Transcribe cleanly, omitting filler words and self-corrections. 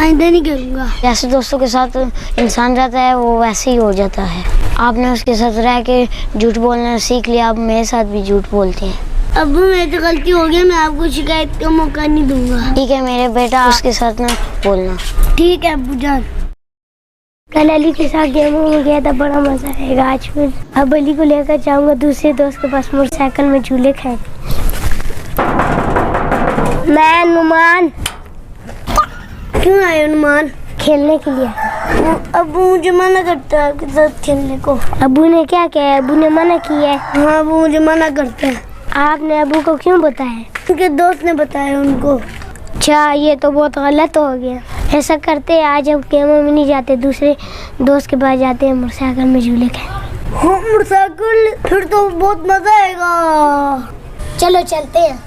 आइंदा नहीं करूँगा। जैसे दोस्तों के साथ इंसान रहता है वो वैसे ही हो जाता है। आपने उसके साथ रह के झूठ बोलना सीख लिया, अब मेरे साथ भी झूठ बोलते हैं। अब्बू मेरी तो गलती हो गई, मैं आपको शिकायत का मौका नहीं दूंगा। ठीक है मेरे बेटा, उसके साथ ना बोलना। ठीक है अब्बू जान। कल अली के साथ गेमों में गया था, बड़ा मजा आएगा आज। फिर अब अली को लेकर जाऊंगा दूसरे दोस्त के पास, मोटरसाइकिल में झूले खाएंगे। मैं नुमान। क्यों आए नुमान? खेलने के लिए। अब्बू मुझे मना करता है आपके साथ खेलने को। अब्बू ने क्या किया है? अब्बू ने मना किया है। हाँ अब्बू मुझे मना करते हैं। आपने अब्बू को क्यों बताया? उनके दोस्त ने बताया उनको। अच्छा, ये तो बहुत गलत हो गया। ऐसा करते हैं, आज हम गेमों में नहीं जाते, दूसरे दोस्त के पास जाते हैं, मोटरसाइकिल में झूले खाएंगे। हाँ मोटरसाइकिल, फिर तो बहुत मजा आएगा। चलो चलते हैं।